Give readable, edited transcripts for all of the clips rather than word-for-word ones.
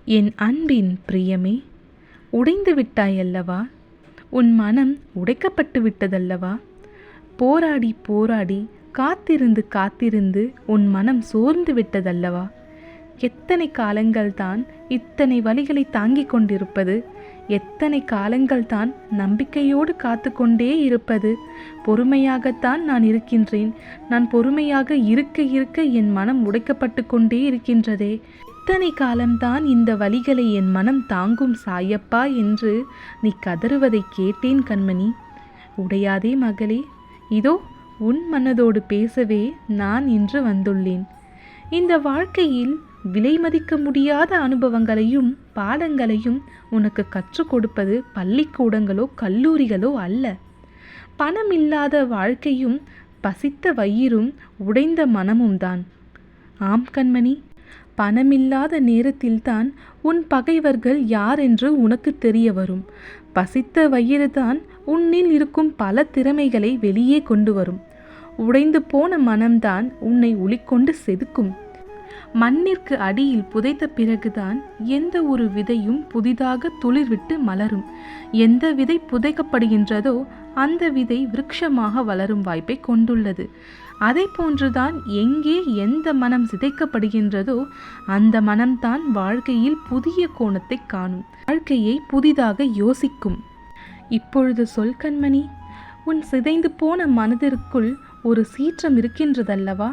என் அன்பின் பிரியமே, உடைந்து விட்டாயல்லவா? உன் மனம் உடைக்கப்பட்டு விட்டதல்லவா? போராடி போராடி காத்திருந்து காத்திருந்து உன் மனம் சோர்ந்து விட்டதல்லவா? எத்தனை காலங்கள்தான் இத்தனை வலிகளை தாங்கிக் கொண்டிருப்பது? எத்தனை காலங்கள்தான் நம்பிக்கையோடு காத்து கொண்டே இருப்பது? பொறுமையாகத்தான் நான் இருக்கின்றேன். நான் பொறுமையாக இருக்க இருக்க என் மனம் உடைக்கப்பட்டு கொண்டே இருக்கின்றதே. எத்தனை காலம்தான் இந்த வலிகளை என் மனம் தாங்கும் சாயப்பா என்று நீ கதறுவதை கேட்டேன் கண்மணி. உடையாதே மகளே, இதோ உன் மனதோடு பேசவே நான் இன்று வந்துள்ளேன். இந்த வாழ்க்கையில் விலை மதிக்க முடியாத அனுபவங்களையும் பாடங்களையும் உனக்கு கற்றுக் கொடுப்பது பள்ளிக்கூடங்களோ கல்லூரிகளோ அல்ல. பணம் இல்லாத வாழ்க்கையும் பசித்த வயிறும் உடைந்த மனமும் தான். ஆம் கண்மணி, பணமில்லாத நேரத்தில்தான் உன் பகைவர்கள் யார் என்று உனக்கு தெரிய வரும். பசித்த வயிறுதான் உன்னில் இருக்கும் பல திறமைகளை வெளியே கொண்டு வரும். உடைந்து போன மனம்தான் உன்னை உளிக்கொண்டு செதுக்கும். மண்ணிற்கு அடியில் புதைத்த பிறகுதான் எந்த ஒரு விதையும் புதிதாக துளிர்விட்டு மலரும். எந்த விதை புதைக்கப்படுகின்றதோ அந்த விதை விருட்சமாக வளரும் வாய்ப்பை கொண்டுள்ளது. அதை போன்றுதான் எங்கே எந்த மனம் சிதைக்கப்படுகின்றதோ அந்த மனம்தான் வாழ்க்கையில் புதிய கோணத்தை காணும், வாழ்க்கையை புதிதாக யோசிக்கும். இப்பொழுது சொல் கண்மணி, உன் சிதைந்து போன மனதிற்குள் ஒரு சீற்றம் இருக்கின்றதல்லவா?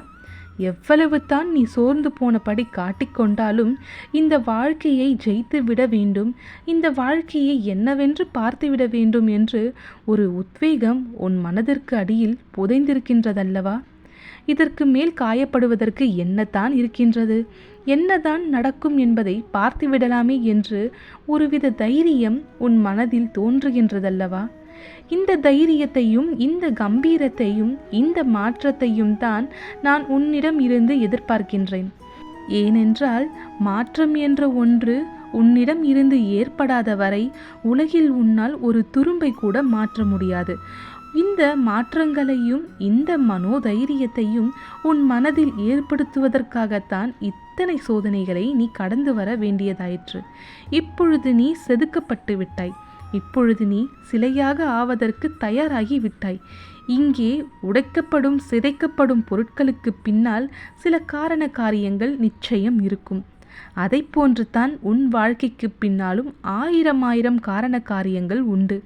எவ்வளவு தான் நீ சோர்ந்து போனபடி காட்டிக்கொண்டாலும் இந்த வாழ்க்கையை ஜெயித்து விட வேண்டும், இந்த வாழ்க்கையை என்னவென்று பார்த்துவிட வேண்டும் என்று ஒரு உத்வேகம் உன் மனதிற்கு அடியில் புதைந்திருக்கின்றதல்லவா? இதற்கு மேல் காயப்படுவதற்கு என்னதான் இருக்கின்றது? என்னதான் நடக்கும் என்பதை பார்த்துவிடலாமே என்று ஒருவித தைரியம் உன் மனதில் தோன்றுகின்றதல்லவா? இந்த தைரியத்தையும் இந்த கம்பீரத்தையும் இந்த மாற்றத்தையும் தான் நான் உன்னிடம் இருந்து எதிர்பார்க்கின்றேன். ஏனென்றால் மாற்றம் என்ற ஒன்று உன்னிடம் இருந்து ஏற்படாத வரை உலகில் உன்னால் ஒரு துரும்பை கூட மாற்ற முடியாது. இந்த மாற்றங்களையும் இந்த மனோதைரியத்தையும் உன் மனதில் ஏற்படுத்துவதற்காகத்தான் இத்தனை சோதனைகளை நீ கடந்து வர வேண்டியதாயிற்று. இப்பொழுது நீ செதுக்கப்பட்டு விட்டாய். இப்பொழுது நீ சிலையாக ஆவதற்கு தயாராகி விட்டாய். இங்கே உடைக்கப்படும் சிதைக்கப்படும் பொருட்களுக்கு பின்னால் சில காரண காரியங்கள் நிச்சயம் இருக்கும். அதை போன்று தான் உன் வாழ்க்கைக்கு பின்னாலும் ஆயிரம் காரண காரியங்கள் உண்டு.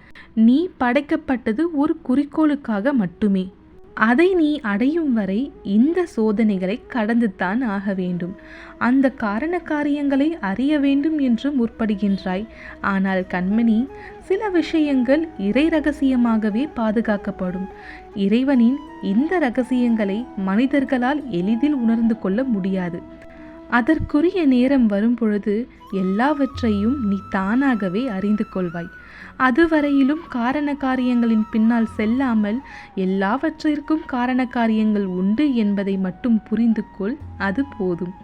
நீ படைக்கப்பட்டது ஒரு குறிக்கோளுக்காக மட்டுமே. அதை நீ அடையும் வரை இந்த சோதனைகளை கடந்துதான் ஆக வேண்டும். அந்த காரண காரியங்களை அறிய வேண்டும் என்று முற்படுகின்றாய். ஆனால் கண்மணி, சில விஷயங்கள் இறை ரகசியமாகவே பாதுகாக்கப்படும். இறைவனின் இந்த ரகசியங்களை மனிதர்களால் எளிதில் உணர்ந்து கொள்ள முடியாது. அதற்குரிய நேரம் வரும் பொழுது எல்லாவற்றையும் நீ தானாகவே அறிந்து கொள்வாய். அதுவரையிலும் காரண காரியங்களின் பின்னால் செல்லாமல் எல்லாவற்றிற்கும் காரண காரியங்கள் உண்டு என்பதை மட்டும் புரிந்து கொள், அது போதும்.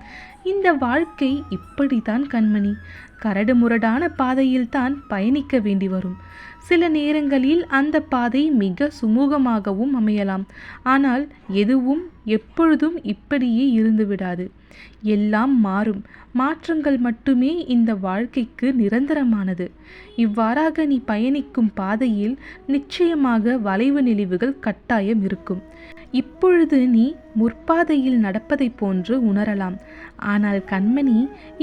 இந்த வாழ்க்கை இப்படித்தான் கண்மணி. கரடு முரடான பாதையில்தான் பயணிக்க வேண்டி வரும். சில நேரங்களில் அந்த பாதை மிக சுமூகமாகவும் அமையலாம். ஆனால் எதுவும் எப்பொழுதும் இப்படியே இருந்து விடாது. எல்லாம் மாறும். மாற்றங்கள் மட்டுமே இந்த வாழ்க்கைக்கு நிரந்தரமானது. இவ்வாறாக நீ பயணிக்கும் பாதையில் நிச்சயமாக வளைவு நெளிவுகள் கட்டாயம் இருக்கும். இப்பொழுது நீ முற்பாதையில் நடப்பதை போன்று உணரலாம். ஆனால் கண்மணி,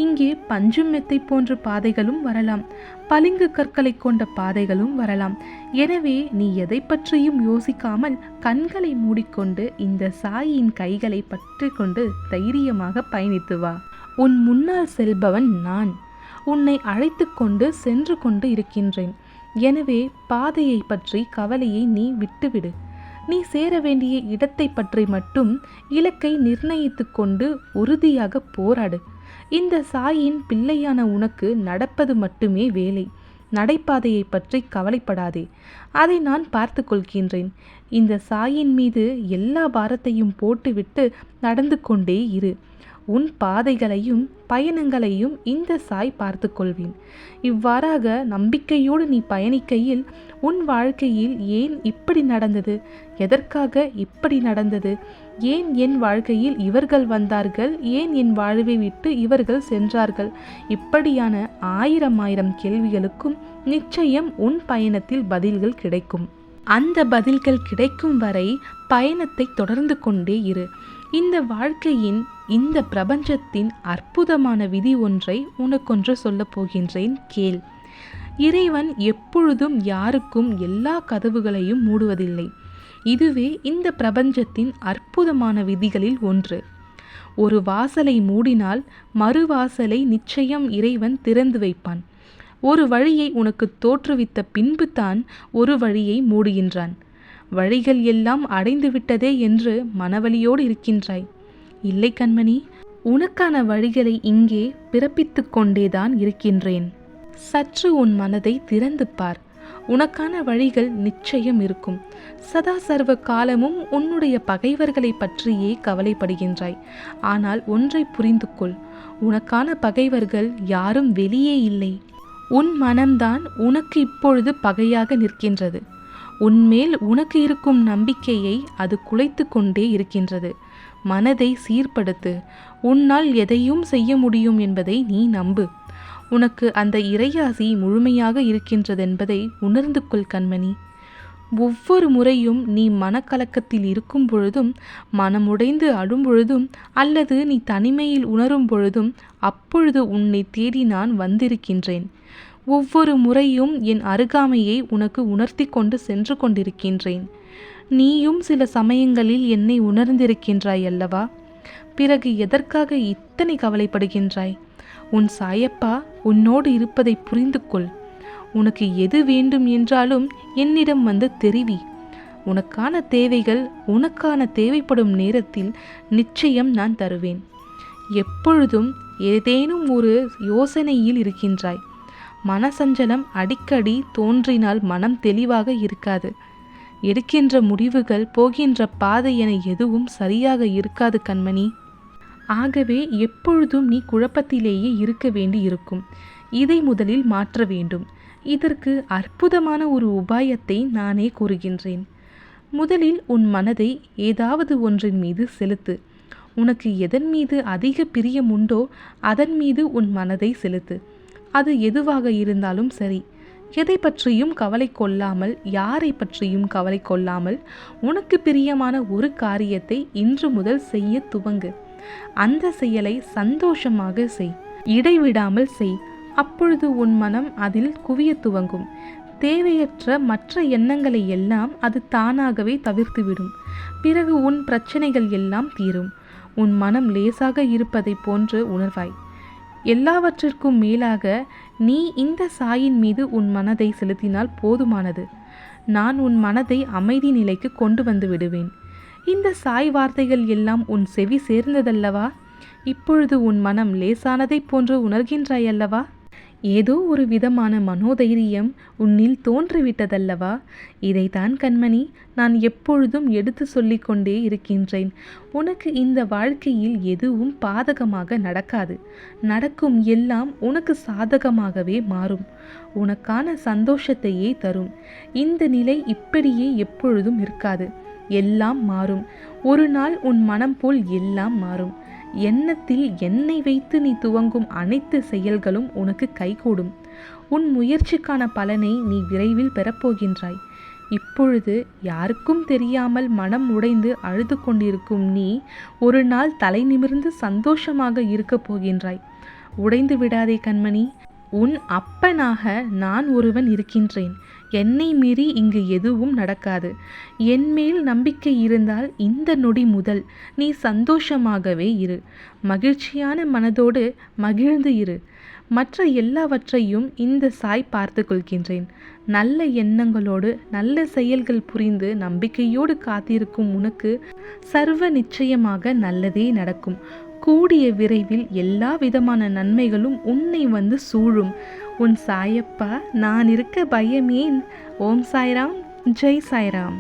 இங்கே பஞ்சு மெத்தை போன்ற பாதைகளும் வரலாம், பளிங்கு கற்களை கொண்ட பாதைகளும் வரலாம். எனவே நீ எதை பற்றியும் யோசிக்காமல் கண்களை மூடிக்கொண்டு இந்த சாயின் கைகளை பற்றி கொண்டு தைரியமாக பயணித்து வா. உன் முன்னால் செல்பவன் நான். உன்னை அழைத்து கொண்டு சென்று கொண்டு இருக்கின்றேன். எனவே பாதையை பற்றி கவலையை நீ விட்டுவிடு. நீ சேர வேண்டிய இடத்தை பற்றி மட்டும் இலக்கை நிர்ணயித்து கொண்டு உறுதியாக போராடு. இந்த சாயின் பிள்ளையான உனக்கு நடப்பது மட்டுமே வேலை. நடைபாதையை பற்றி கவலைப்படாதே, அதை நான் பார்த்து கொள்கின்றேன். இந்த சாயின் மீது எல்லா பாரத்தையும் போட்டுவிட்டு நடந்து கொண்டே இரு. உன் பாதைகளையும் பயணங்களையும் இந்த சாய் பார்த்து கொள்வேன். இவ்வாறாக நம்பிக்கையோடு நீ பயணிக்கையில் உன் வாழ்க்கையில் ஏன் இப்படி நடந்தது, எதற்காக இப்படி நடந்தது, ஏன் என் வாழ்க்கையில் இவர்கள் வந்தார்கள், ஏன் என் வாழ்வை விட்டு இவர்கள் சென்றார்கள், இப்படியான ஆயிரம் கேள்விகளுக்கும் நிச்சயம் உன் பயணத்தில் பதில்கள் கிடைக்கும். அந்த பதில்கள் கிடைக்கும் வரை பயணத்தை தொடர்ந்து கொண்டே இரு. இந்த வாழ்க்கையின், இந்த பிரபஞ்சத்தின் அற்புதமான விதி ஒன்றை உனக்கொன்று சொல்லப் போகின்றேன், கேள். இறைவன் எப்பொழுதும் யாருக்கும் எல்லா கதவுகளையும் மூடுவதில்லை. இதுவே இந்த பிரபஞ்சத்தின் அற்புதமான விதிகளில் ஒன்று. ஒரு வாசலை மூடினால் மறுவாசலை நிச்சயம் இறைவன் திறந்து வைப்பான். ஒரு வழியை உனக்கு தோற்றுவித்த பின்பு தான் ஒரு வழியை மூடுகின்றான். வழிகள் எல்லாம் அடைந்து விட்டதே என்று மனவலியோடு இருக்கின்றாய். இல்லை கண்மணி, உனக்கான வழிகளை இங்கே பிறப்பித்து கொண்டேதான் இருக்கின்றேன். சற்று உன் மனதை திறந்து பார். உனக்கான வழிகள் நிச்சயம் இருக்கும். சதா சர்வ காலமும் உன்னுடைய பகைவர்களை பற்றியே கவலைப்படுகின்றாய். ஆனால் ஒன்றை புரிந்து கொள், உனக்கான பகைவர்கள் யாரும் வெளியே இல்லை. உன் மனம்தான் உனக்கு இப்பொழுது பகையாக நிற்கின்றது. உன்மேல் உனக்கு இருக்கும் நம்பிக்கையை அது குலைத்து கொண்டே இருக்கின்றது. மனதை சீர்படுத்து. உன்னால் எதையும் செய்ய முடியும் என்பதை நீ நம்பு. உனக்கு அந்த இறையாசி முழுமையாக இருக்கின்றதென்பதை உணர்ந்து கொள் கண்மணி. ஒவ்வொரு முறையும் நீ மனக்கலக்கத்தில் இருக்கும் பொழுதும், மனமுடைந்து அழும் பொழுதும், அல்லது நீ தனிமையில் உணரும் பொழுதும், அப்பொழுது உன்னை தேடி நான் வந்திருக்கின்றேன். ஒவ்வொரு முறையும் என் அருகாமையை உனக்கு உணர்த்தி கொண்டு சென்று கொண்டிருக்கின்றேன். நீயும் சில சமயங்களில் என்னை உணர்ந்திருக்கின்றாய் அல்லவா? பிறகு எதற்காக இத்தனை கவலைப்படுகின்றாய்? உன் சாயப்பா உன்னோடு இருப்பதை புரிந்து கொள். உனக்கு எது வேண்டும் என்றாலும் என்னிடம் வந்து தெரிவி. உனக்கான தேவைகள் உனக்கான தேவைப்படும் நேரத்தில் நிச்சயம் நான் தருவேன். எப்பொழுதும் ஏதேனும் ஒரு யோசனையில் இருக்கின்றாய். மனசஞ்சலம் அடிக்கடி தோன்றினால் மனம் தெளிவாக இருக்காது. எடுக்கின்ற முடிவுகள், போகின்ற பாதை என எதுவும் சரியாக இருக்காது கண்மணி. ஆகவே எப்பொழுதும் நீ குழப்பத்திலேயே இருக்க வேண்டி இருக்கும். இதை முதலில் மாற்ற வேண்டும். இதற்கு அற்புதமான ஒரு உபாயத்தை நானே கூறுகின்றேன். முதலில் உன் மனதை ஏதாவது ஒன்றின் மீது செலுத்து. உனக்கு எதன் மீது அதிக பிரியம் உண்டோ அதன் மீது உன் மனதை செலுத்து. அது எதுவாக இருந்தாலும் சரி. எதை பற்றியும் கவலை கொள்ளாமல், யாரை பற்றியும் கவலை கொள்ளாமல், உனக்கு பிரியமான ஒரு காரியத்தை இன்று முதல் செய்ய துவங்கு. அந்த செயலை சந்தோஷமாக செய், இடைவிடாமல் செய். அப்பொழுது உன் மனம் அதில் குவிய துவங்கும். தேவையற்ற மற்ற எண்ணங்களை எல்லாம் அது தானாகவே தவிர்த்துவிடும். பிறகு உன் பிரச்சனைகள் எல்லாம் தீரும். உன் மனம் லேசாக இருப்பதை போன்று உணர்வாய். எல்லாவற்றிற்கும் மேலாக நீ இந்த சாயின் மீது உன் மனதை செலுத்தினால் போதுமானது. நான் உன் மனதை அமைதி நிலைக்கு கொண்டு வந்து விடுவேன். இந்த சாய் வார்த்தைகள் எல்லாம் உன் செவி சேர்ந்ததல்லவா? இப்பொழுது உன் மனம் லேசானதைப் போன்று உணர்கின்றாயல்லவா? ஏதோ ஒரு விதமான மனோதைரியம் உன்னில் தோன்றிவிட்டதல்லவா? இதைத்தான் கண்மணி நான் எப்பொழுதும் எடுத்து சொல்லிக்கொண்டே இருக்கின்றேன். உனக்கு இந்த வாழ்க்கையில் எதுவும் பாதகமாக நடக்காது. நடக்கும் எல்லாம் உனக்கு சாதகமாகவே மாறும். உனக்கான சந்தோஷத்தையே தரும். இந்த நிலை இப்படியே எப்பொழுதும் இருக்காது. எல்லாம் மாறும். ஒரு நாள் உன் மனம் போல் எல்லாம் மாறும். எண்ணத்தில் என்னை வைத்து நீ துவங்கும் அனைத்து செயல்களும் உனக்கு கைகூடும். உன் முயற்சிக்கான பலனை நீ விரைவில் பெறப்போகின்றாய். இப்பொழுது யாருக்கும் தெரியாமல் மனம் உடைந்து அழுது கொண்டிருக்கும் நீ ஒரு நாள் தலை நிமிர்ந்து சந்தோஷமாக இருக்கப் போகின்றாய். உடைந்து விடாதே கண்மணி. உன் அப்பனாக நான் ஒருவன் இருக்கின்றேன். என்னை மீறி இங்கு எதுவும் நடக்காது. என்மேல் நம்பிக்கை இருந்தால் இந்த நொடி முதல் நீ சந்தோஷமாகவே இரு. மகிழ்ச்சியான மனதோடு மகிழ்ந்து இரு. மற்ற எல்லாவற்றையும் இந்த சாய் பார்த்து கொள்கின்றேன். நல்ல எண்ணங்களோடு நல்ல செயல்கள் புரிந்து நம்பிக்கையோடு காத்திருக்கும் உனக்கு சர்வ நிச்சயமாக நல்லதே நடக்கும். கூடிய விரைவில் எல்லா விதமான நன்மைகளும் உன்னை வந்து சூழும். உன் சாயப்பா நான் இருக்க பயமேன். ஓம் சாய்ராம், ஜெய் சாய்ராம்.